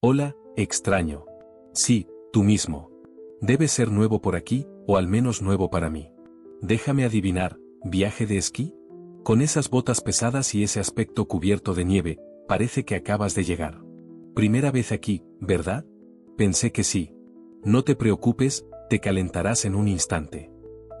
Hola, extraño. Sí, tú mismo. Debes ser nuevo por aquí, o al menos nuevo para mí. Déjame adivinar, ¿viaje de esquí? Con esas botas pesadas y ese aspecto cubierto de nieve, parece que acabas de llegar. Primera vez aquí, ¿verdad? Pensé que sí. No te preocupes, te calentarás en un instante.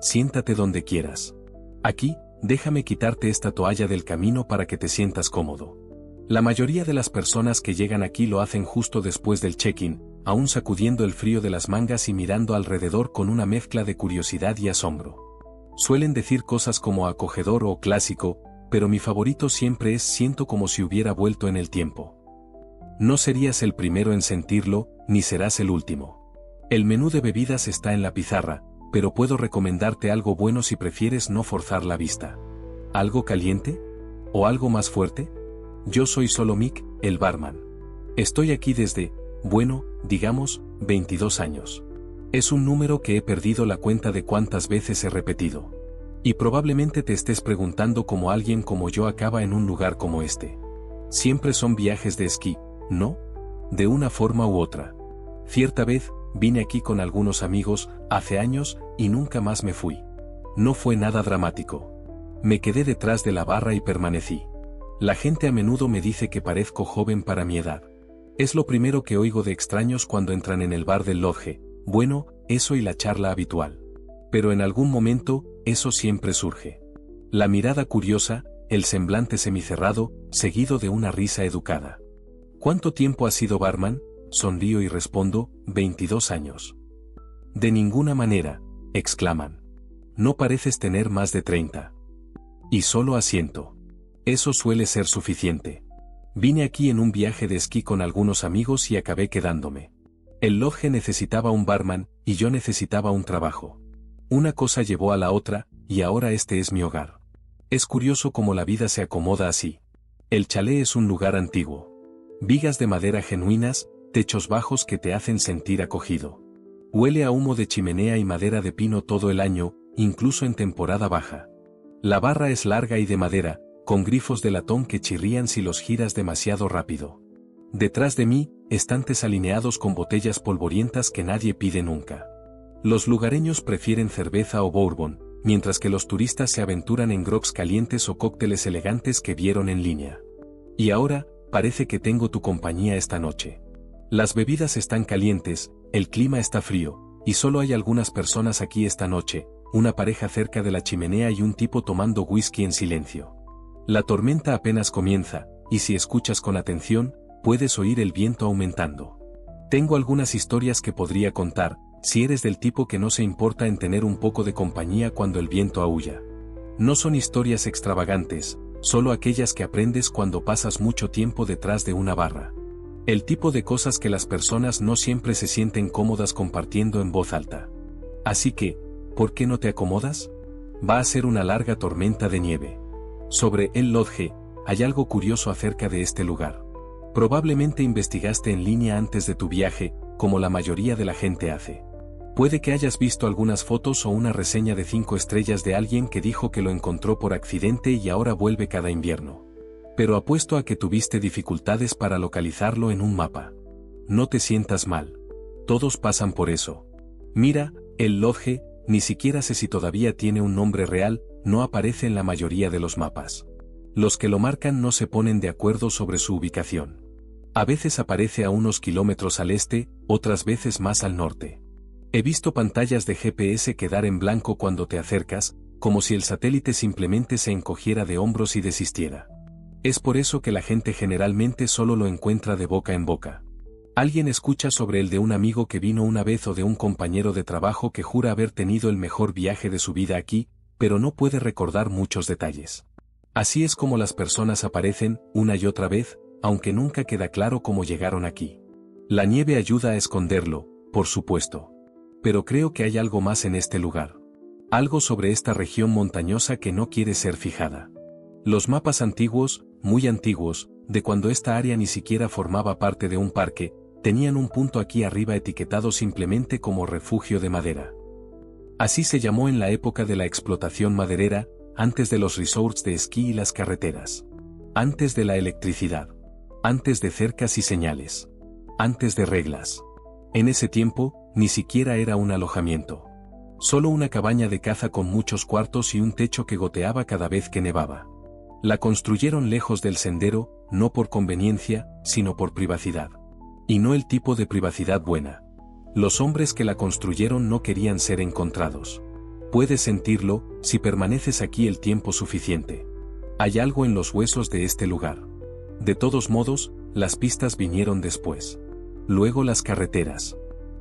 Siéntate donde quieras. Aquí, déjame quitarte esta toalla del camino para que te sientas cómodo. La mayoría de las personas que llegan aquí lo hacen justo después del check-in, aún sacudiendo el frío de las mangas y mirando alrededor con una mezcla de curiosidad y asombro. Suelen decir cosas como acogedor o clásico, pero mi favorito siempre es siento como si hubiera vuelto en el tiempo. No serías el primero en sentirlo, ni serás el último. El menú de bebidas está en la pizarra, pero puedo recomendarte algo bueno si prefieres no forzar la vista. ¿Algo caliente? ¿O algo más fuerte? Yo soy solo Mick, el barman. Estoy aquí desde, bueno, digamos, 22 años. Es un número que he perdido la cuenta de cuántas veces he repetido. Y probablemente te estés preguntando cómo alguien como yo acaba en un lugar como este. Siempre son viajes de esquí, ¿no? De una forma u otra. Cierta vez, vine aquí con algunos amigos, hace años, y nunca más me fui. No fue nada dramático. Me quedé detrás de la barra y permanecí. La gente a menudo me dice que parezco joven para mi edad. Es lo primero que oigo de extraños cuando entran en el bar del Lodge. Bueno, eso y la charla habitual. Pero en algún momento, eso siempre surge. La mirada curiosa, el semblante semicerrado, seguido de una risa educada. ¿Cuánto tiempo has sido barman? Sonrío y respondo, 22 años. De ninguna manera, exclaman. No pareces tener más de 30. Y solo asiento. Eso suele ser suficiente. Vine aquí en un viaje de esquí con algunos amigos y acabé quedándome. El Lodge necesitaba un barman, y yo necesitaba un trabajo. Una cosa llevó a la otra, y ahora este es mi hogar. Es curioso cómo la vida se acomoda así. El chalet es un lugar antiguo. Vigas de madera genuinas, techos bajos que te hacen sentir acogido. Huele a humo de chimenea y madera de pino todo el año, incluso en temporada baja. La barra es larga y de madera, con grifos de latón que chirrían si los giras demasiado rápido. Detrás de mí, estantes alineados con botellas polvorientas que nadie pide nunca. Los lugareños prefieren cerveza o bourbon, mientras que los turistas se aventuran en grogs calientes o cócteles elegantes que vieron en línea. Y ahora, parece que tengo tu compañía esta noche. Las bebidas están calientes, el clima está frío, y solo hay algunas personas aquí esta noche, una pareja cerca de la chimenea y un tipo tomando whisky en silencio. La tormenta apenas comienza, y si escuchas con atención, puedes oír el viento aumentando. Tengo algunas historias que podría contar, si eres del tipo que no se importa en tener un poco de compañía cuando el viento aúlla. No son historias extravagantes, solo aquellas que aprendes cuando pasas mucho tiempo detrás de una barra. El tipo de cosas que las personas no siempre se sienten cómodas compartiendo en voz alta. Así que, ¿por qué no te acomodas? Va a ser una larga tormenta de nieve. Sobre el Lodge, hay algo curioso acerca de este lugar. Probablemente investigaste en línea antes de tu viaje, como la mayoría de la gente hace. Puede que hayas visto algunas fotos o una reseña de 5 estrellas de alguien que dijo que lo encontró por accidente y ahora vuelve cada invierno. Pero apuesto a que tuviste dificultades para localizarlo en un mapa. No te sientas mal. Todos pasan por eso. Mira, el Lodge, ni siquiera sé si todavía tiene un nombre real, no aparece en la mayoría de los mapas. Los que lo marcan no se ponen de acuerdo sobre su ubicación. A veces aparece a unos kilómetros al este, otras veces más al norte. He visto pantallas de GPS quedar en blanco cuando te acercas, como si el satélite simplemente se encogiera de hombros y desistiera. Es por eso que la gente generalmente solo lo encuentra de boca en boca. Alguien escucha sobre el de un amigo que vino una vez o de un compañero de trabajo que jura haber tenido el mejor viaje de su vida aquí, pero no puede recordar muchos detalles. Así es como las personas aparecen, una y otra vez, aunque nunca queda claro cómo llegaron aquí. La nieve ayuda a esconderlo, por supuesto. Pero creo que hay algo más en este lugar. Algo sobre esta región montañosa que no quiere ser fijada. Los mapas antiguos, muy antiguos, de cuando esta área ni siquiera formaba parte de un parque, tenían un punto aquí arriba etiquetado simplemente como refugio de madera. Así se llamó en la época de la explotación maderera, antes de los resorts de esquí y las carreteras. Antes de la electricidad. Antes de cercas y señales. Antes de reglas. En ese tiempo, ni siquiera era un alojamiento. Solo una cabaña de caza con muchos cuartos y un techo que goteaba cada vez que nevaba. La construyeron lejos del sendero, no por conveniencia, sino por privacidad. Y no el tipo de privacidad buena. Los hombres que la construyeron no querían ser encontrados. Puedes sentirlo, si permaneces aquí el tiempo suficiente. Hay algo en los huesos de este lugar. De todos modos, las pistas vinieron después. Luego las carreteras.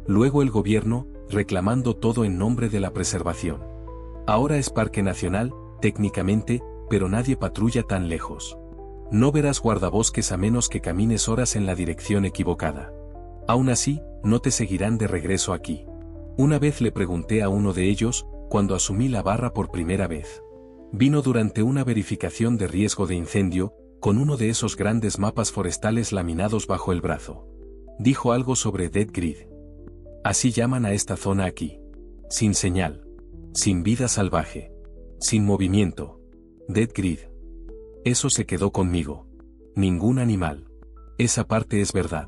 Luego el gobierno, reclamando todo en nombre de la preservación. Ahora es parque nacional, técnicamente, pero nadie patrulla tan lejos. No verás guardabosques a menos que camines horas en la dirección equivocada. Aún así, no te seguirán de regreso aquí. Una vez le pregunté a uno de ellos, cuando asumí la barra por primera vez. Vino durante una verificación de riesgo de incendio, con uno de esos grandes mapas forestales laminados bajo el brazo. Dijo algo sobre Dead Grid. Así llaman a esta zona aquí. Sin señal. Sin vida salvaje. Sin movimiento. Dead Grid. Eso se quedó conmigo. Ningún animal. Esa parte es verdad.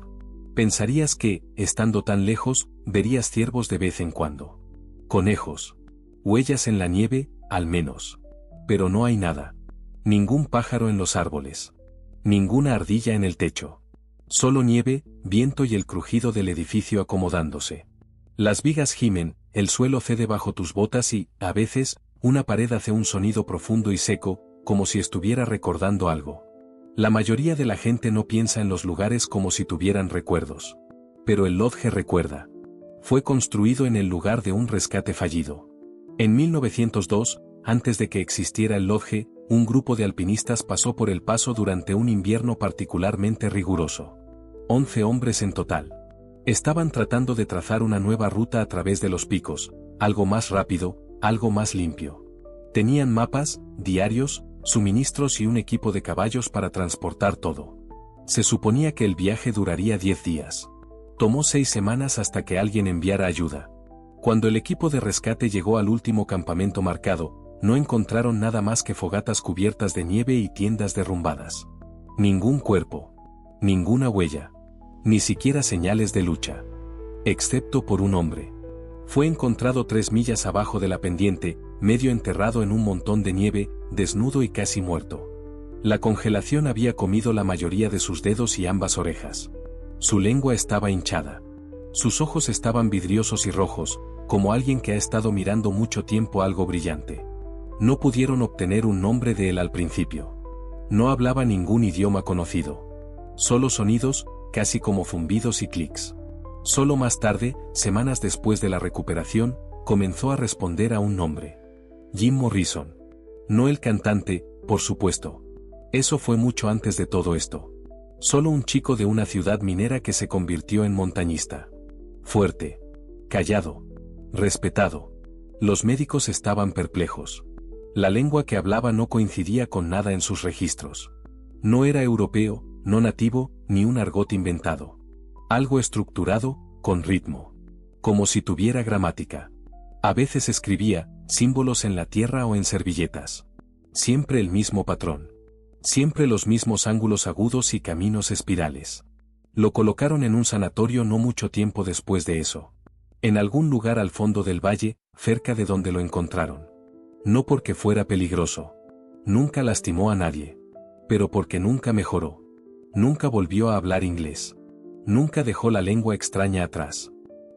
Pensarías que, estando tan lejos, verías ciervos de vez en cuando. Conejos. Huellas en la nieve, al menos. Pero no hay nada. Ningún pájaro en los árboles. Ninguna ardilla en el techo. Solo nieve, viento y el crujido del edificio acomodándose. Las vigas gimen, el suelo cede bajo tus botas y, a veces, una pared hace un sonido profundo y seco, como si estuviera recordando algo. La mayoría de la gente no piensa en los lugares como si tuvieran recuerdos. Pero el Lodge recuerda. Fue construido en el lugar de un rescate fallido. En 1902, antes de que existiera el Lodge, un grupo de alpinistas pasó por el paso durante un invierno particularmente riguroso. 11 hombres en total. Estaban tratando de trazar una nueva ruta a través de los picos, algo más rápido, algo más limpio. Tenían mapas, diarios, suministros y un equipo de caballos para transportar todo. Se suponía que el viaje duraría 10 días. Tomó 6 semanas hasta que alguien enviara ayuda. Cuando el equipo de rescate llegó al último campamento marcado, no encontraron nada más que fogatas cubiertas de nieve y tiendas derrumbadas. Ningún cuerpo. Ninguna huella. Ni siquiera señales de lucha. Excepto por un hombre. Fue encontrado 3 millas abajo de la pendiente, medio enterrado en un montón de nieve, desnudo y casi muerto. La congelación había comido la mayoría de sus dedos y ambas orejas. Su lengua estaba hinchada. Sus ojos estaban vidriosos y rojos, como alguien que ha estado mirando mucho tiempo algo brillante. No pudieron obtener un nombre de él al principio. No hablaba ningún idioma conocido. Solo sonidos, casi como zumbidos y clics. Solo más tarde, semanas después de la recuperación, comenzó a responder a un nombre. Jim Morrison. No el cantante, por supuesto. Eso fue mucho antes de todo esto. Solo un chico de una ciudad minera que se convirtió en montañista. Fuerte. Callado. Respetado. Los médicos estaban perplejos. La lengua que hablaba no coincidía con nada en sus registros. No era europeo, no nativo, ni un argot inventado. Algo estructurado, con ritmo. Como si tuviera gramática. A veces escribía símbolos en la tierra o en servilletas. Siempre el mismo patrón. Siempre los mismos ángulos agudos y caminos espirales. Lo colocaron en un sanatorio no mucho tiempo después de eso. En algún lugar al fondo del valle, cerca de donde lo encontraron. No porque fuera peligroso. Nunca lastimó a nadie. Pero porque nunca mejoró. Nunca volvió a hablar inglés. Nunca dejó la lengua extraña atrás.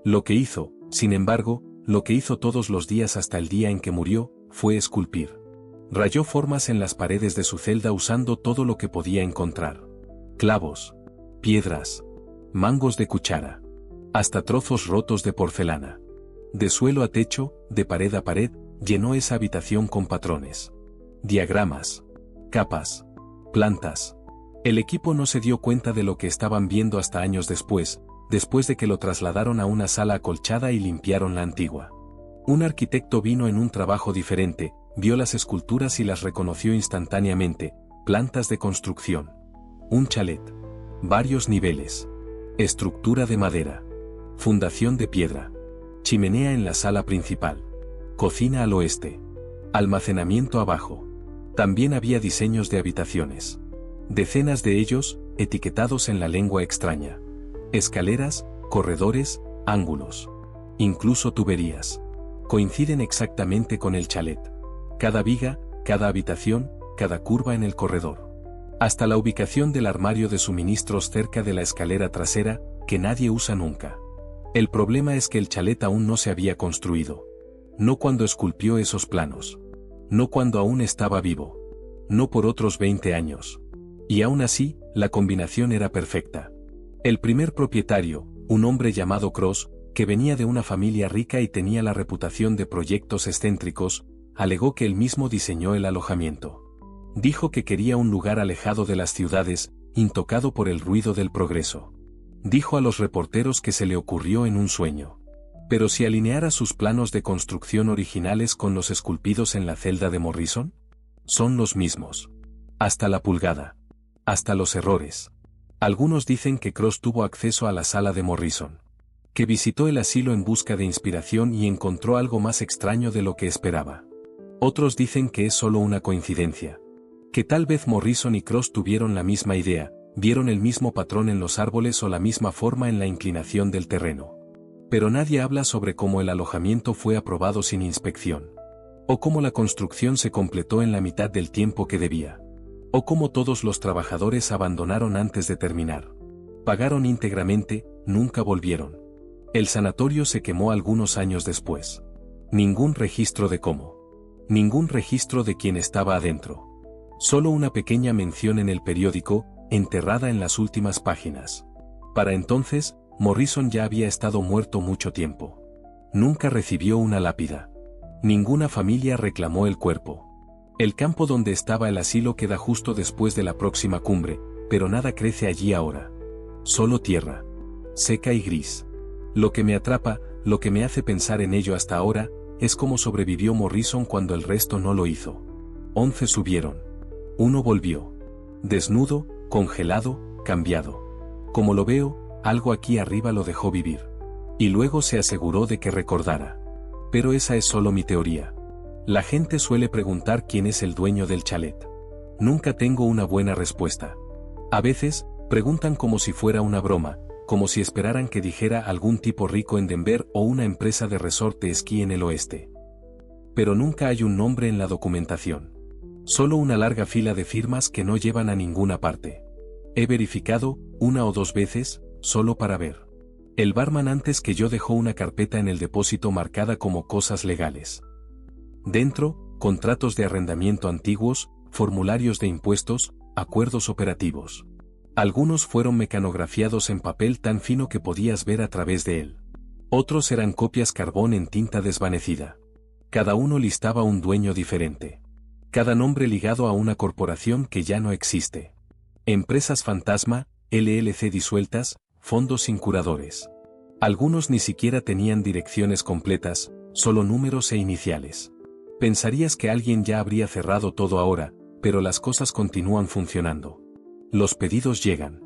Lo que hizo, sin embargo, lo que hizo todos los días hasta el día en que murió, fue esculpir. Rayó formas en las paredes de su celda usando todo lo que podía encontrar. Clavos. Piedras. Mangos de cuchara. Hasta trozos rotos de porcelana. De suelo a techo, de pared a pared, llenó esa habitación con patrones. Diagramas. Capas. Plantas. El equipo no se dio cuenta de lo que estaban viendo hasta años después de que lo trasladaron a una sala acolchada y limpiaron la antigua. Un arquitecto vino en un trabajo diferente, vio las esculturas y las reconoció instantáneamente: plantas de construcción. Un chalet. Varios niveles. Estructura de madera. Fundación de piedra. Chimenea en la sala principal. Cocina al oeste. Almacenamiento abajo. También había diseños de habitaciones. Decenas de ellos, etiquetados en la lengua extraña. Escaleras, corredores, ángulos. Incluso tuberías. Coinciden exactamente con el chalet. Cada viga, cada habitación, cada curva en el corredor. Hasta la ubicación del armario de suministros cerca de la escalera trasera, que nadie usa nunca. El problema es que el chalet aún no se había construido. No cuando esculpió esos planos. No cuando aún estaba vivo. No por otros 20 años. Y aún así, la combinación era perfecta. El primer propietario, un hombre llamado Cross, que venía de una familia rica y tenía la reputación de proyectos excéntricos, alegó que él mismo diseñó el alojamiento. Dijo que quería un lugar alejado de las ciudades, intocado por el ruido del progreso. Dijo a los reporteros que se le ocurrió en un sueño. Pero si alineara sus planos de construcción originales con los esculpidos en la celda de Morrison, son los mismos. Hasta la pulgada. Hasta los errores. Algunos dicen que Cross tuvo acceso a la sala de Morrison. Que visitó el asilo en busca de inspiración y encontró algo más extraño de lo que esperaba. Otros dicen que es solo una coincidencia. Que tal vez Morrison y Cross tuvieron la misma idea, vieron el mismo patrón en los árboles o la misma forma en la inclinación del terreno. Pero nadie habla sobre cómo el alojamiento fue aprobado sin inspección. O cómo la construcción se completó en la mitad del tiempo que debía. O cómo todos los trabajadores abandonaron antes de terminar. Pagaron íntegramente, nunca volvieron. El sanatorio se quemó algunos años después. Ningún registro de cómo. Ningún registro de quién estaba adentro. Solo una pequeña mención en el periódico, enterrada en las últimas páginas. Para entonces, Morrison ya había estado muerto mucho tiempo. Nunca recibió una lápida. Ninguna familia reclamó el cuerpo. El campo donde estaba el asilo queda justo después de la próxima cumbre, pero nada crece allí ahora. Solo tierra. Seca y gris. Lo que me atrapa, lo que me hace pensar en ello hasta ahora, es cómo sobrevivió Morrison cuando el resto no lo hizo. 11 subieron. Uno volvió. Desnudo, congelado, cambiado. Como lo veo, algo aquí arriba lo dejó vivir. Y luego se aseguró de que recordara. Pero esa es solo mi teoría. La gente suele preguntar quién es el dueño del chalet. Nunca tengo una buena respuesta. A veces, preguntan como si fuera una broma, como si esperaran que dijera algún tipo rico en Denver o una empresa de resort de esquí en el oeste. Pero nunca hay un nombre en la documentación. Solo una larga fila de firmas que no llevan a ninguna parte. He verificado, una o dos veces, solo para ver. El barman antes que yo dejó una carpeta en el depósito marcada como cosas legales. Dentro, contratos de arrendamiento antiguos, formularios de impuestos, acuerdos operativos. Algunos fueron mecanografiados en papel tan fino que podías ver a través de él. Otros eran copias carbón en tinta desvanecida. Cada uno listaba un dueño diferente. Cada nombre ligado a una corporación que ya no existe. Empresas fantasma, LLC disueltas, fondos sin curadores. Algunos ni siquiera tenían direcciones completas, solo números e iniciales. Pensarías que alguien ya habría cerrado todo ahora, pero las cosas continúan funcionando. Los pedidos llegan.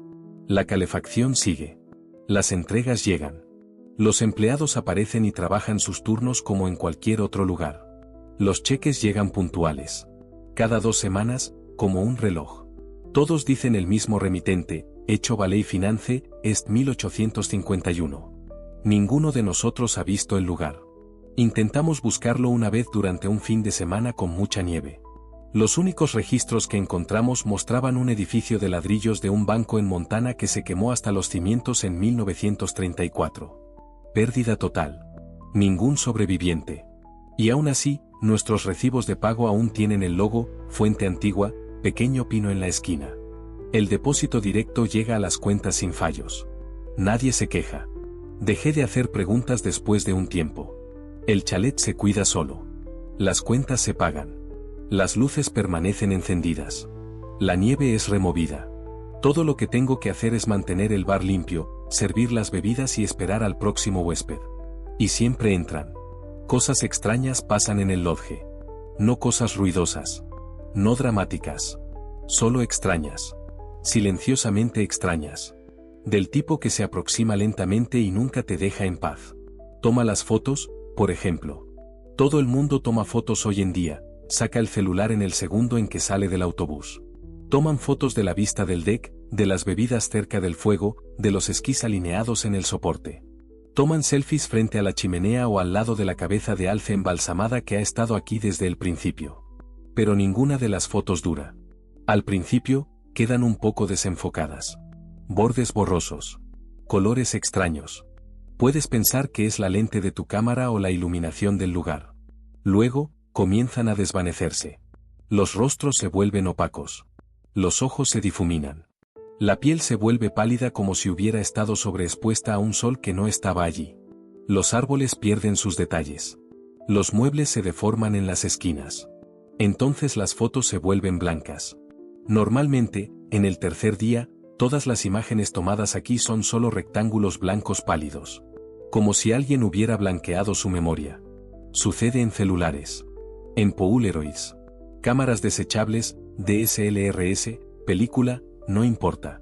La calefacción sigue. Las entregas llegan. Los empleados aparecen y trabajan sus turnos como en cualquier otro lugar. Los cheques llegan puntuales. Cada 2 semanas, como un reloj. Todos dicen el mismo remitente, hecho Valley Finance, Est 1851. Ninguno de nosotros ha visto el lugar. Intentamos buscarlo una vez durante un fin de semana con mucha nieve. Los únicos registros que encontramos mostraban un edificio de ladrillos de un banco en Montana que se quemó hasta los cimientos en 1934. Pérdida total. Ningún sobreviviente. Y aún así, nuestros recibos de pago aún tienen el logo, Fuente Antigua, pequeño pino en la esquina. El depósito directo llega a las cuentas sin fallos. Nadie se queja. Dejé de hacer preguntas después de un tiempo. El chalet se cuida solo. Las cuentas se pagan. Las luces permanecen encendidas. La nieve es removida. Todo lo que tengo que hacer es mantener el bar limpio, servir las bebidas y esperar al próximo huésped. Y siempre entran. Cosas extrañas pasan en el lodge. No cosas ruidosas. No dramáticas. Solo extrañas. Silenciosamente extrañas. Del tipo que se aproxima lentamente y nunca te deja en paz. Toma las fotos, por ejemplo. Todo el mundo toma fotos hoy en día, saca el celular en el segundo en que sale del autobús. Toman fotos de la vista del deck, de las bebidas cerca del fuego, de los esquís alineados en el soporte. Toman selfies frente a la chimenea o al lado de la cabeza de Alf embalsamada que ha estado aquí desde el principio. Pero ninguna de las fotos dura. Al principio, quedan un poco desenfocadas. Bordes borrosos. Colores extraños. Puedes pensar que es la lente de tu cámara o la iluminación del lugar. Luego, comienzan a desvanecerse. Los rostros se vuelven opacos. Los ojos se difuminan. La piel se vuelve pálida como si hubiera estado sobreexpuesta a un sol que no estaba allí. Los árboles pierden sus detalles. Los muebles se deforman en las esquinas. Entonces las fotos se vuelven blancas. Normalmente, en el tercer día, todas las imágenes tomadas aquí son solo rectángulos blancos pálidos. Como si alguien hubiera blanqueado su memoria. Sucede en celulares. En Polaroids. Cámaras desechables, DSLRs, película, no importa.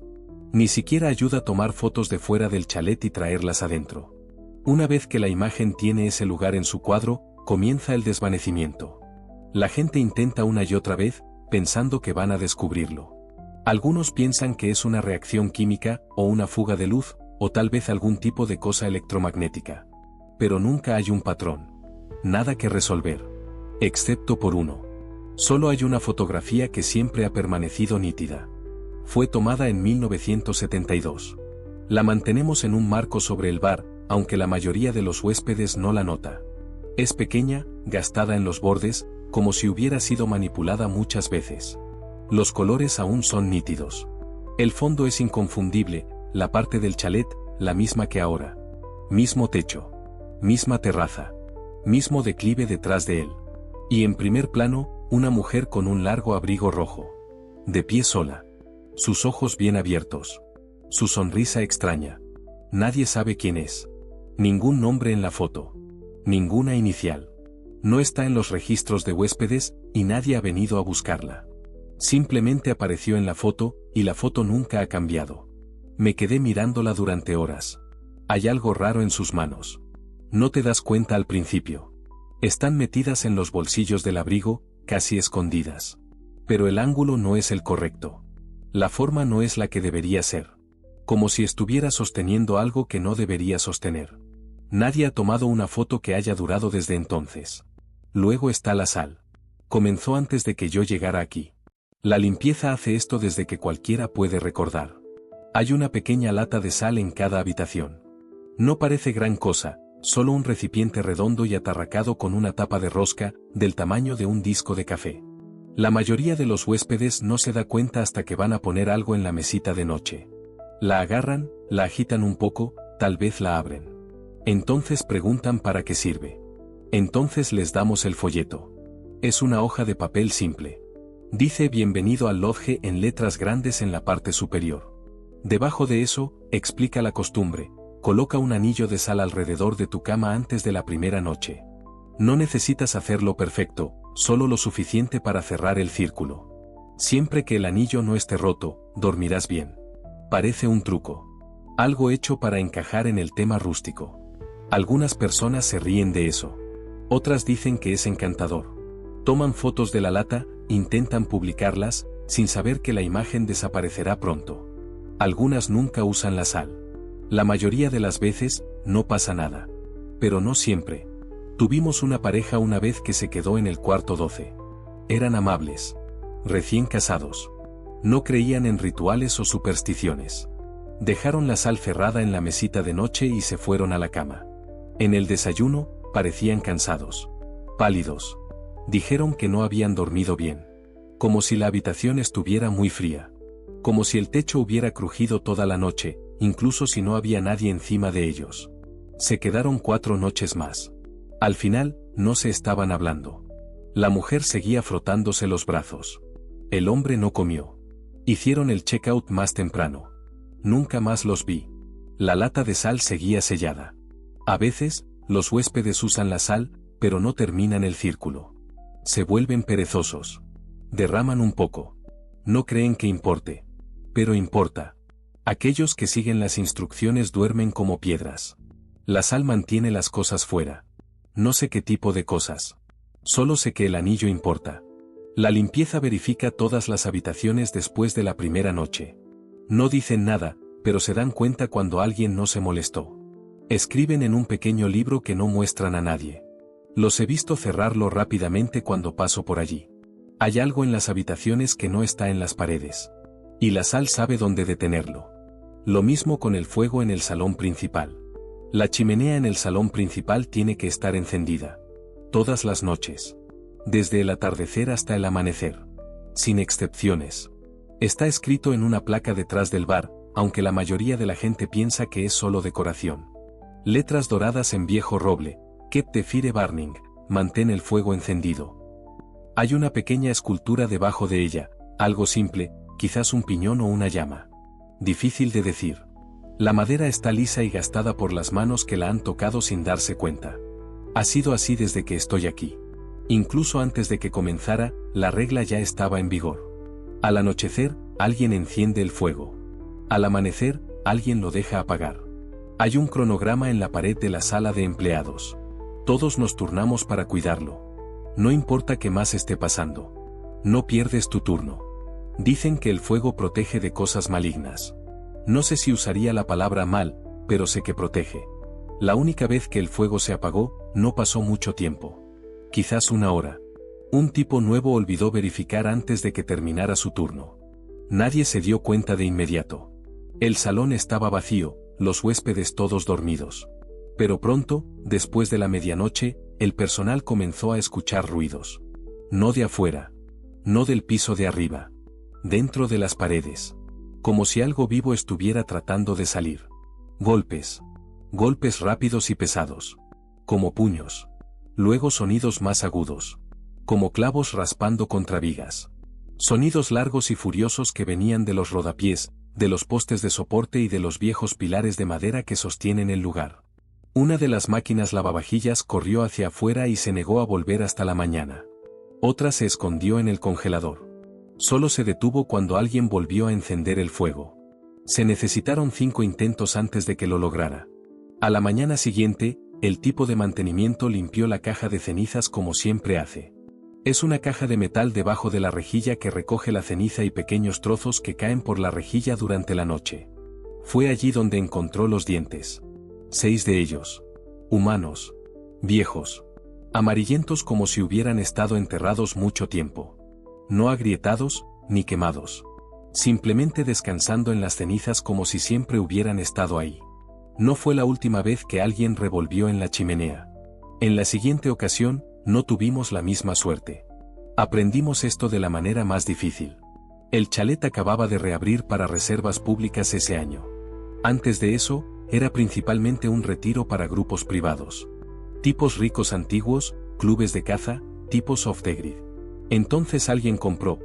Ni siquiera ayuda a tomar fotos de fuera del chalet y traerlas adentro. Una vez que la imagen tiene ese lugar en su cuadro, comienza el desvanecimiento. La gente intenta una y otra vez, pensando que van a descubrirlo. Algunos piensan que es una reacción química, o una fuga de luz, o tal vez algún tipo de cosa electromagnética. Pero nunca hay un patrón. Nada que resolver. Excepto por uno. Solo hay una fotografía que siempre ha permanecido nítida. Fue tomada en 1972. La mantenemos en un marco sobre el bar, aunque la mayoría de los huéspedes no la nota. Es pequeña, gastada en los bordes, como si hubiera sido manipulada muchas veces. Los colores aún son nítidos. El fondo es inconfundible, la parte del chalet, la misma que ahora. Mismo techo. Misma terraza. Mismo declive detrás de él. Y en primer plano, una mujer con un largo abrigo rojo. De pie sola. Sus ojos bien abiertos. Su sonrisa extraña. Nadie sabe quién es. Ningún nombre en la foto. Ninguna inicial. No está en los registros de huéspedes, y nadie ha venido a buscarla. Simplemente apareció en la foto, y la foto nunca ha cambiado. Me quedé mirándola durante horas. Hay algo raro en sus manos. No te das cuenta al principio. Están metidas en los bolsillos del abrigo, casi escondidas. Pero el ángulo no es el correcto. La forma no es la que debería ser. Como si estuviera sosteniendo algo que no debería sostener. Nadie ha tomado una foto que haya durado desde entonces. Luego está la sal. Comenzó antes de que yo llegara aquí. La limpieza hace esto desde que cualquiera puede recordar. Hay una pequeña lata de sal en cada habitación. No parece gran cosa, solo un recipiente redondo y atarracado con una tapa de rosca, del tamaño de un disco de café. La mayoría de los huéspedes no se da cuenta hasta que van a poner algo en la mesita de noche. La agarran, la agitan un poco, tal vez la abren. Entonces preguntan para qué sirve. Entonces les damos el folleto. Es una hoja de papel simple. Dice bienvenido al lodge en letras grandes en la parte superior. Debajo de eso, explica la costumbre, coloca un anillo de sal alrededor de tu cama antes de la primera noche. No necesitas hacerlo perfecto, solo lo suficiente para cerrar el círculo. Siempre que el anillo no esté roto, dormirás bien. Parece un truco. Algo hecho para encajar en el tema rústico. Algunas personas se ríen de eso. Otras dicen que es encantador. Toman fotos de la lata, intentan publicarlas, sin saber que la imagen desaparecerá pronto. Algunas nunca usan la sal. La mayoría de las veces, no pasa nada. Pero no siempre. Tuvimos una pareja una vez que se quedó en el cuarto 12. Eran amables. Recién casados. No creían en rituales o supersticiones. Dejaron la sal cerrada en la mesita de noche y se fueron a la cama. En el desayuno, parecían cansados. Pálidos. Dijeron que no habían dormido bien. Como si la habitación estuviera muy fría. Como si el techo hubiera crujido toda la noche, incluso si no había nadie encima de ellos. Se quedaron 4 noches más. Al final, no se estaban hablando. La mujer seguía frotándose los brazos. El hombre no comió. Hicieron el check-out más temprano. Nunca más los vi. La lata de sal seguía sellada. A veces, los huéspedes usan la sal, pero no terminan el círculo. Se vuelven perezosos. Derraman un poco. No creen que importe. Pero importa. Aquellos que siguen las instrucciones duermen como piedras. La sal mantiene las cosas fuera. No sé qué tipo de cosas. Solo sé que el anillo importa. La limpieza verifica todas las habitaciones después de la primera noche. No dicen nada, pero se dan cuenta cuando alguien no se molestó. Escriben en un pequeño libro que no muestran a nadie. Los he visto cerrarlo rápidamente cuando paso por allí. Hay algo en las habitaciones que no está en las paredes. Y la sal sabe dónde detenerlo. Lo mismo con el fuego en el salón principal. La chimenea en el salón principal tiene que estar encendida. Todas las noches. Desde el atardecer hasta el amanecer. Sin excepciones. Está escrito en una placa detrás del bar, aunque la mayoría de la gente piensa que es solo decoración. Letras doradas en viejo roble: Keep the fire burning, mantén el fuego encendido. Hay una pequeña escultura debajo de ella, algo simple, quizás un piñón o una llama. Difícil de decir. La madera está lisa y gastada por las manos que la han tocado sin darse cuenta. Ha sido así desde que estoy aquí. Incluso antes de que comenzara, la regla ya estaba en vigor. Al anochecer, alguien enciende el fuego. Al amanecer, alguien lo deja apagar. Hay un cronograma en la pared de la sala de empleados. Todos nos turnamos para cuidarlo. No importa qué más esté pasando. No pierdes tu turno. Dicen que el fuego protege de cosas malignas. No sé si usaría la palabra mal, pero sé que protege. La única vez que el fuego se apagó, no pasó mucho tiempo. Quizás una hora. Un tipo nuevo olvidó verificar antes de que terminara su turno. Nadie se dio cuenta de inmediato. El salón estaba vacío, los huéspedes todos dormidos. Pero pronto, después de la medianoche, el personal comenzó a escuchar ruidos. No de afuera. No del piso de arriba. Dentro de las paredes. Como si algo vivo estuviera tratando de salir. Golpes. Golpes rápidos y pesados. Como puños. Luego sonidos más agudos. Como clavos raspando contra vigas. Sonidos largos y furiosos que venían de los rodapiés, de los postes de soporte y de los viejos pilares de madera que sostienen el lugar. Una de las máquinas lavavajillas corrió hacia afuera y se negó a volver hasta la mañana. Otra se escondió en el congelador. Solo se detuvo cuando alguien volvió a encender el fuego. Se necesitaron 5 intentos antes de que lo lograra. A la mañana siguiente, el tipo de mantenimiento limpió la caja de cenizas como siempre hace. Es una caja de metal debajo de la rejilla que recoge la ceniza y pequeños trozos que caen por la rejilla durante la noche. Fue allí donde encontró los dientes. 6 de ellos. Humanos. Viejos. Amarillentos como si hubieran estado enterrados mucho tiempo. No agrietados, ni quemados. Simplemente descansando en las cenizas como si siempre hubieran estado ahí. No fue la última vez que alguien revolvió en la chimenea. En la siguiente ocasión, no tuvimos la misma suerte. Aprendimos esto de la manera más difícil. El chalet acababa de reabrir para reservas públicas ese año. Antes de eso, era principalmente un retiro para grupos privados. Tipos ricos antiguos, clubes de caza, tipos off the grid. Entonces alguien compró,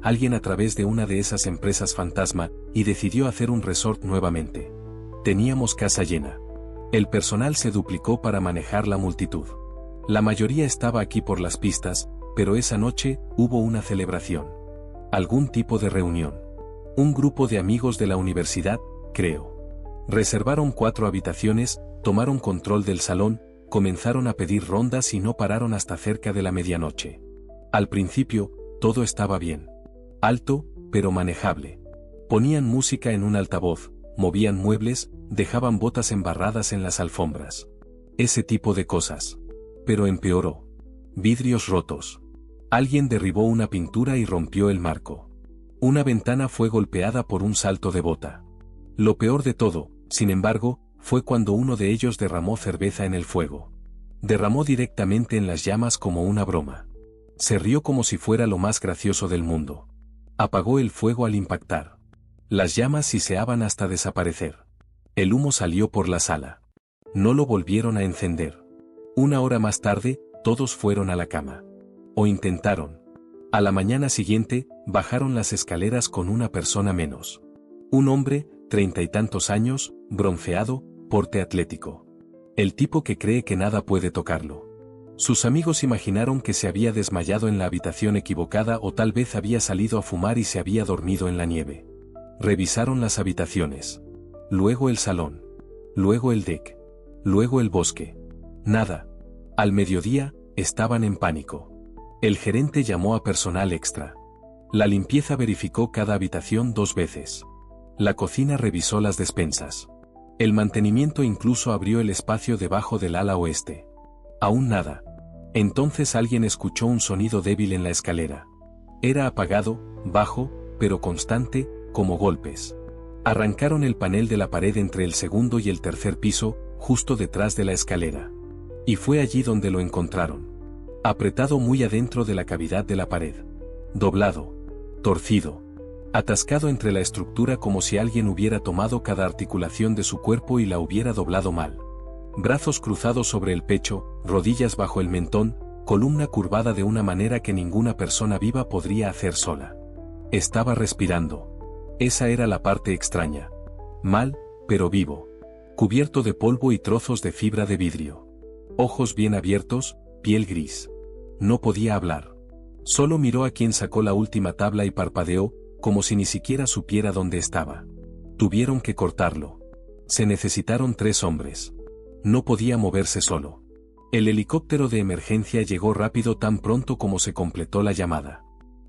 alguien a través de una de esas empresas fantasma, y decidió hacer un resort nuevamente. Teníamos casa llena. El personal se duplicó para manejar la multitud. La mayoría estaba aquí por las pistas, pero esa noche hubo una celebración. Algún tipo de reunión. Un grupo de amigos de la universidad, creo. Reservaron 4 habitaciones, tomaron control del salón, comenzaron a pedir rondas y no pararon hasta cerca de la medianoche. Al principio, todo estaba bien. Alto, pero manejable. Ponían música en un altavoz, movían muebles, dejaban botas embarradas en las alfombras. Ese tipo de cosas. Pero empeoró. Vidrios rotos. Alguien derribó una pintura y rompió el marco. Una ventana fue golpeada por un salto de bota. Lo peor de todo, sin embargo, fue cuando uno de ellos derramó cerveza en el fuego. Derramó directamente en las llamas como una broma. Se rió como si fuera lo más gracioso del mundo. Apagó el fuego al impactar. Las llamas siseaban hasta desaparecer. El humo salió por la sala. No lo volvieron a encender. 1 hora más tarde, todos fueron a la cama. O intentaron. A la mañana siguiente, bajaron las escaleras con una persona menos. Un hombre, 30 y tantos años, bronceado, porte atlético. El tipo que cree que nada puede tocarlo. Sus amigos imaginaron que se había desmayado en la habitación equivocada o tal vez había salido a fumar y se había dormido en la nieve. Revisaron las habitaciones. Luego el salón. Luego el deck. Luego el bosque. Nada. Al mediodía, estaban en pánico. El gerente llamó a personal extra. La limpieza verificó cada habitación 2 veces. La cocina revisó las despensas. El mantenimiento incluso abrió el espacio debajo del ala oeste. Aún nada. Entonces alguien escuchó un sonido débil en la escalera. Era apagado, bajo, pero constante, como golpes. Arrancaron el panel de la pared entre el segundo y el tercer piso, justo detrás de la escalera. Y fue allí donde lo encontraron. Apretado muy adentro de la cavidad de la pared. Doblado. Torcido. Atascado entre la estructura como si alguien hubiera tomado cada articulación de su cuerpo y la hubiera doblado mal. Brazos cruzados sobre el pecho, rodillas bajo el mentón, columna curvada de una manera que ninguna persona viva podría hacer sola. Estaba respirando. Esa era la parte extraña. Mal, pero vivo. Cubierto de polvo y trozos de fibra de vidrio. Ojos bien abiertos, piel gris. No podía hablar. Solo miró a quien sacó la última tabla y parpadeó, como si ni siquiera supiera dónde estaba. Tuvieron que cortarlo. Se necesitaron 3 hombres. No podía moverse solo. El helicóptero de emergencia llegó rápido tan pronto como se completó la llamada.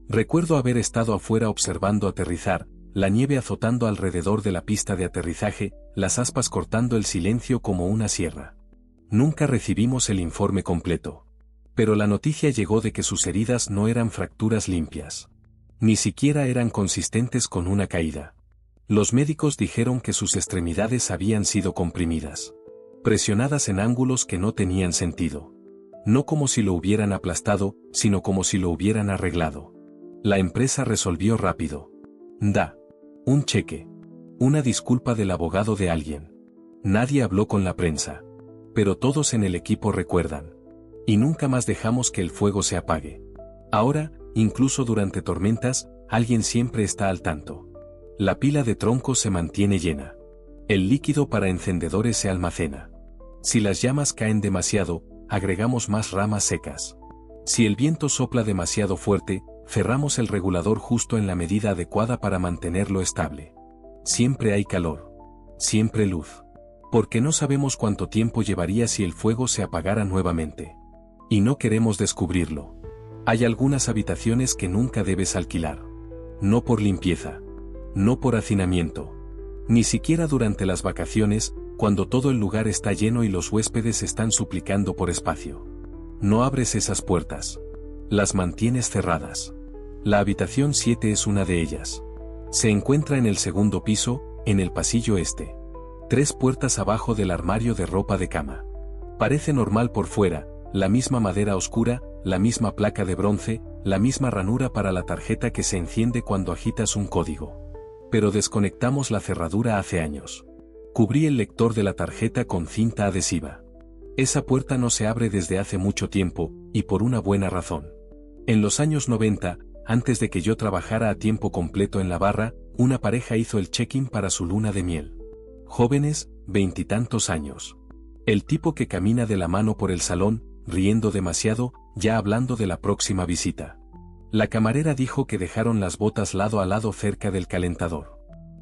Recuerdo haber estado afuera observando aterrizar, la nieve azotando alrededor de la pista de aterrizaje, las aspas cortando el silencio como una sierra. Nunca recibimos el informe completo. Pero la noticia llegó de que sus heridas no eran fracturas limpias. Ni siquiera eran consistentes con una caída. Los médicos dijeron que sus extremidades habían sido comprimidas. Presionadas en ángulos que no tenían sentido. No como si lo hubieran aplastado, sino como si lo hubieran arreglado. La empresa resolvió rápido. Da. Un cheque. Una disculpa del abogado de alguien. Nadie habló con la prensa. Pero todos en el equipo recuerdan. Y nunca más dejamos que el fuego se apague. Ahora, incluso durante tormentas, alguien siempre está al tanto. La pila de troncos se mantiene llena. El líquido para encendedores se almacena. Si las llamas caen demasiado, agregamos más ramas secas. Si el viento sopla demasiado fuerte, cerramos el regulador justo en la medida adecuada para mantenerlo estable. Siempre hay calor. Siempre luz. Porque no sabemos cuánto tiempo llevaría si el fuego se apagara nuevamente. Y no queremos descubrirlo. Hay algunas habitaciones que nunca debes alquilar. No por limpieza. No por hacinamiento. Ni siquiera durante las vacaciones, cuando todo el lugar está lleno y los huéspedes están suplicando por espacio. No abres esas puertas. Las mantienes cerradas. La habitación 7 es una de ellas. Se encuentra en el segundo piso, en el pasillo este. 3 puertas abajo del armario de ropa de cama. Parece normal por fuera, la misma madera oscura, la misma placa de bronce, la misma ranura para la tarjeta que se enciende cuando agitas un código. Pero desconectamos la cerradura hace años. Cubrí el lector de la tarjeta con cinta adhesiva. Esa puerta no se abre desde hace mucho tiempo, y por una buena razón. En los años 90, antes de que yo trabajara a tiempo completo en la barra, una pareja hizo el check-in para su luna de miel. Jóvenes, 20 y tantos años. El tipo que camina de la mano por el salón, riendo demasiado, ya hablando de la próxima visita. La camarera dijo que dejaron las botas lado a lado cerca del calentador.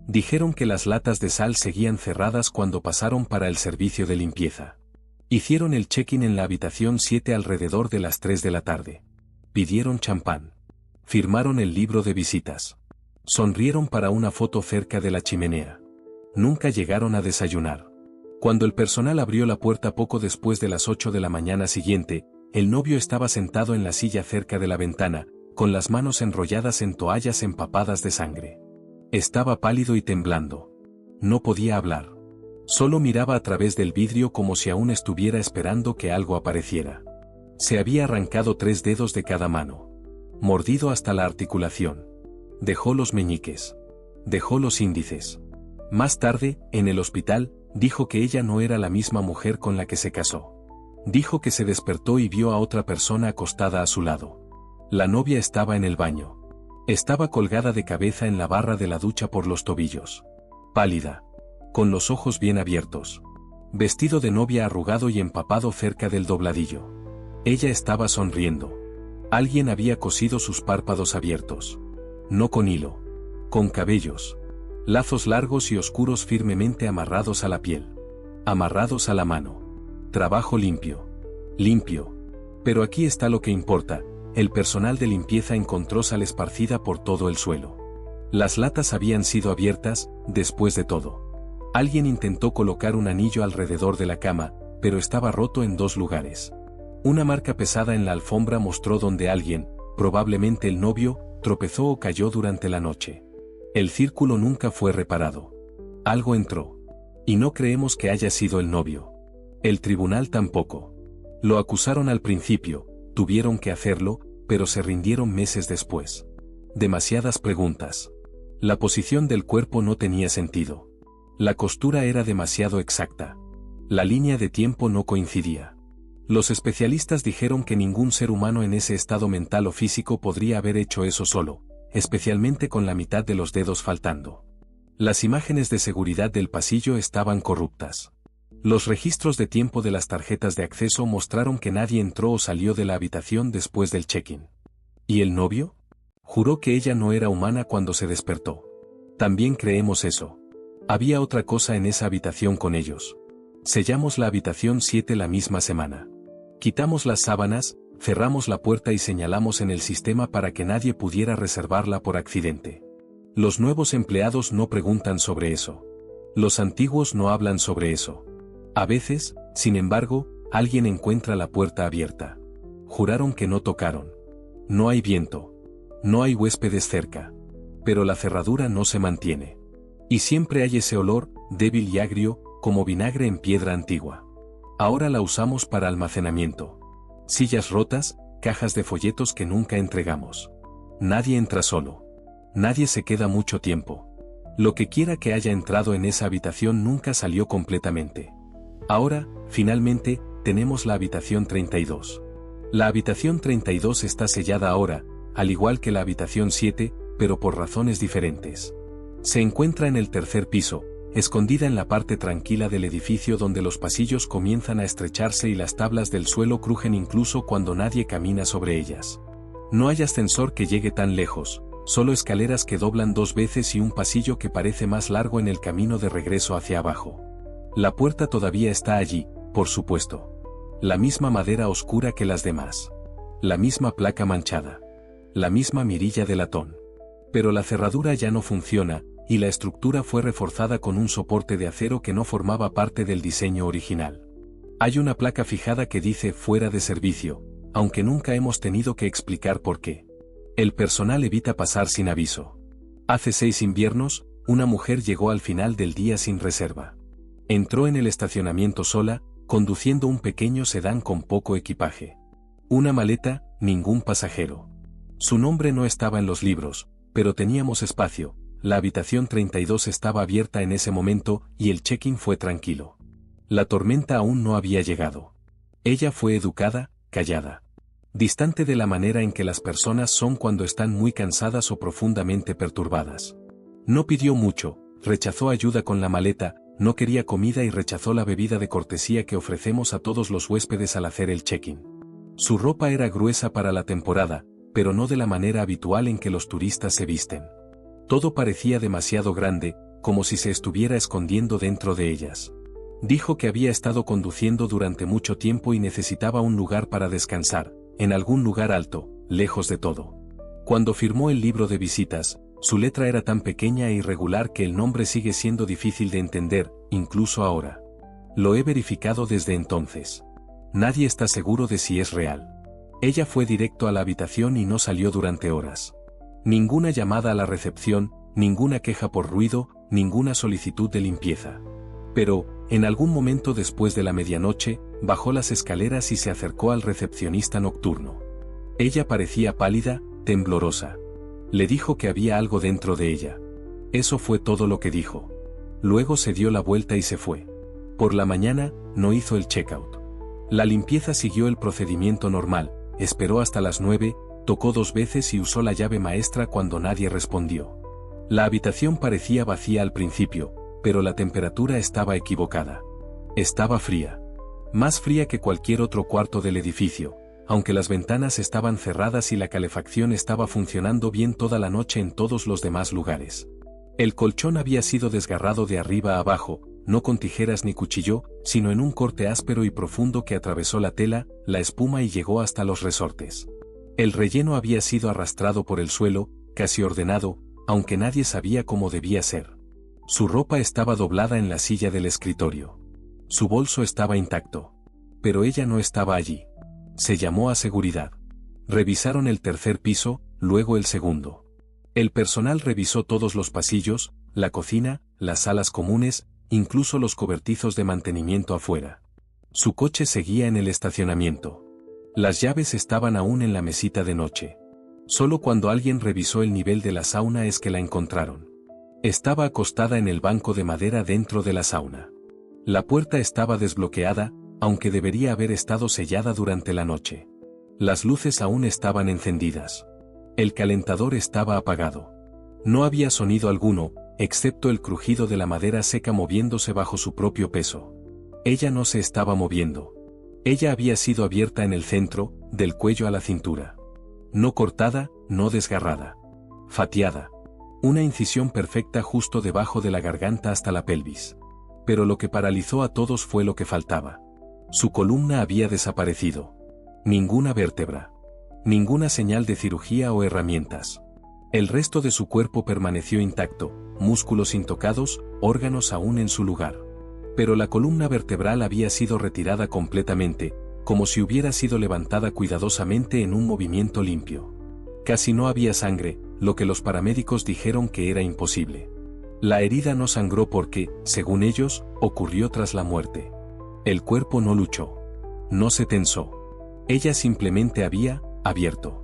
Dijeron que las latas de sal seguían cerradas cuando pasaron para el servicio de limpieza. Hicieron el check-in en la habitación 7 alrededor de las 3 de la tarde. Pidieron champán. Firmaron el libro de visitas. Sonrieron para una foto cerca de la chimenea. Nunca llegaron a desayunar. Cuando el personal abrió la puerta poco después de las 8 de la mañana siguiente, el novio estaba sentado en la silla cerca de la ventana, con las manos enrolladas en toallas empapadas de sangre. Estaba pálido y temblando. No podía hablar. Solo miraba a través del vidrio como si aún estuviera esperando que algo apareciera. Se había arrancado 3 dedos de cada mano. Mordido hasta la articulación. Dejó los meñiques. Dejó los índices. Más tarde, en el hospital, dijo que ella no era la misma mujer con la que se casó. Dijo que se despertó y vio a otra persona acostada a su lado. La novia estaba en el baño. Estaba colgada de cabeza en la barra de la ducha por los tobillos. Pálida. Con los ojos bien abiertos. Vestido de novia arrugado y empapado cerca del dobladillo. Ella estaba sonriendo. Alguien había cosido sus párpados abiertos. No con hilo. Con cabellos. Lazos largos y oscuros firmemente amarrados a la piel. Amarrados a la mano. Trabajo limpio. Limpio. Pero aquí está lo que importa. el personal de limpieza encontró sal esparcida por todo el suelo. Las latas habían sido abiertas, después de todo. Alguien intentó colocar un anillo alrededor de la cama, pero estaba roto en 2 lugares. Una marca pesada en la alfombra mostró donde alguien, probablemente el novio, tropezó o cayó durante la noche. El círculo nunca fue reparado. Algo entró. Y no creemos que haya sido el novio. El tribunal tampoco. Lo acusaron al principio, tuvieron que hacerlo, pero se rindieron meses después. Demasiadas preguntas. La posición del cuerpo no tenía sentido. La costura era demasiado exacta. La línea de tiempo no coincidía. Los especialistas dijeron que ningún ser humano en ese estado mental o físico podría haber hecho eso solo, especialmente con la mitad de los dedos faltando. Las imágenes de seguridad del pasillo estaban corruptas. Los registros de tiempo de las tarjetas de acceso mostraron que nadie entró o salió de la habitación después del check-in. ¿Y el novio? Juró que ella no era humana cuando se despertó. También creemos eso. Había otra cosa en esa habitación con ellos. Sellamos la habitación 7 la misma semana. Quitamos las sábanas, cerramos la puerta y señalamos en el sistema para que nadie pudiera reservarla por accidente. Los nuevos empleados no preguntan sobre eso. Los antiguos no hablan sobre eso. A veces, sin embargo, alguien encuentra la puerta abierta. Juraron que no tocaron. No hay viento. No hay huéspedes cerca. Pero la cerradura no se mantiene. Y siempre hay ese olor, débil y agrio, como vinagre en piedra antigua. Ahora la usamos para almacenamiento. Sillas rotas, cajas de folletos que nunca entregamos. Nadie entra solo. Nadie se queda mucho tiempo. Lo que quiera que haya entrado en esa habitación nunca salió completamente. Ahora, finalmente, tenemos la habitación 32. La habitación 32 está sellada ahora, al igual que la habitación 7, pero por razones diferentes. Se encuentra en el 3er piso, escondida en la parte tranquila del edificio donde los pasillos comienzan a estrecharse y las tablas del suelo crujen incluso cuando nadie camina sobre ellas. No hay ascensor que llegue tan lejos, solo escaleras que doblan 2 veces y un pasillo que parece más largo en el camino de regreso hacia abajo. La puerta todavía está allí, por supuesto. La misma madera oscura que las demás. La misma placa manchada. La misma mirilla de latón. Pero la cerradura ya no funciona, y la estructura fue reforzada con un soporte de acero que no formaba parte del diseño original. Hay una placa fijada que dice fuera de servicio, aunque nunca hemos tenido que explicar por qué. El personal evita pasar sin aviso. Hace 6 inviernos, una mujer llegó al final del día sin reserva. Entró en el estacionamiento sola, conduciendo un pequeño sedán con poco equipaje. Una maleta, ningún pasajero. Su nombre no estaba en los libros, pero teníamos espacio. La habitación 32 estaba abierta en ese momento y el check-in fue tranquilo. La tormenta aún no había llegado. Ella fue educada, callada. Distante de la manera en que las personas son cuando están muy cansadas o profundamente perturbadas. No pidió mucho, rechazó ayuda con la maleta, no quería comida y rechazó la bebida de cortesía que ofrecemos a todos los huéspedes al hacer el check-in. Su ropa era gruesa para la temporada, pero no de la manera habitual en que los turistas se visten. Todo parecía demasiado grande, como si se estuviera escondiendo dentro de ellas. Dijo que había estado conduciendo durante mucho tiempo y necesitaba un lugar para descansar, en algún lugar alto, lejos de todo. Cuando firmó el libro de visitas, su letra era tan pequeña e irregular que el nombre sigue siendo difícil de entender, incluso ahora. Lo he verificado desde entonces. Nadie está seguro de si es real. Ella fue directo a la habitación y no salió durante horas. Ninguna llamada a la recepción, ninguna queja por ruido, ninguna solicitud de limpieza. Pero, en algún momento después de la medianoche, bajó las escaleras y se acercó al recepcionista nocturno. Ella parecía pálida, temblorosa. Le dijo que había algo dentro de ella. Eso fue todo lo que dijo. Luego se dio la vuelta y se fue. Por la mañana, no hizo el checkout. La limpieza siguió el procedimiento normal, esperó hasta las 9, tocó 2 veces y usó la llave maestra cuando nadie respondió. La habitación parecía vacía al principio, pero la temperatura estaba equivocada. Estaba fría. Más fría que cualquier otro cuarto del edificio, aunque las ventanas estaban cerradas y la calefacción estaba funcionando bien toda la noche en todos los demás lugares. El colchón había sido desgarrado de arriba a abajo, no con tijeras ni cuchillo, sino en un corte áspero y profundo que atravesó la tela, la espuma y llegó hasta los resortes. El relleno había sido arrastrado por el suelo, casi ordenado, aunque nadie sabía cómo debía ser. Su ropa estaba doblada en la silla del escritorio. Su bolso estaba intacto. Pero ella no estaba allí. Se llamó a seguridad. Revisaron el tercer piso, luego el segundo. El personal revisó todos los pasillos, la cocina, las salas comunes, incluso los cobertizos de mantenimiento afuera. Su coche seguía en el estacionamiento. Las llaves estaban aún en la mesita de noche. Solo cuando alguien revisó el nivel de la sauna es que la encontraron. Estaba acostada en el banco de madera dentro de la sauna. La puerta estaba desbloqueada, aunque debería haber estado sellada durante la noche. Las luces aún estaban encendidas. El calentador estaba apagado. No había sonido alguno, excepto el crujido de la madera seca moviéndose bajo su propio peso. Ella no se estaba moviendo. Ella había sido abierta en el centro, del cuello a la cintura. No cortada, no desgarrada. Fatiada. Una incisión perfecta justo debajo de la garganta hasta la pelvis. Pero lo que paralizó a todos fue lo que faltaba. Su columna había desaparecido. Ninguna vértebra. Ninguna señal de cirugía o herramientas. El resto de su cuerpo permaneció intacto, músculos intocados, órganos aún en su lugar. Pero la columna vertebral había sido retirada completamente, como si hubiera sido levantada cuidadosamente en un movimiento limpio. Casi no había sangre, lo que los paramédicos dijeron que era imposible. La herida no sangró porque, según ellos, ocurrió tras la muerte. El cuerpo no luchó. No se tensó. Ella simplemente había abierto.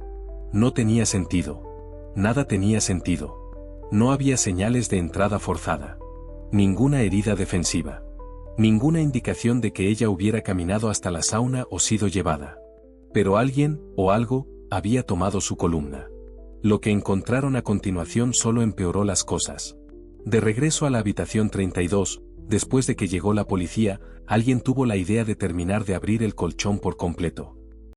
No tenía sentido. Nada tenía sentido. No había señales de entrada forzada. Ninguna herida defensiva. Ninguna indicación de que ella hubiera caminado hasta la sauna o sido llevada. Pero alguien, o algo, había tomado su columna. Lo que encontraron a continuación solo empeoró las cosas. De regreso a la habitación 32, después de que llegó la policía, alguien tuvo la idea de terminar de abrir el colchón por completo.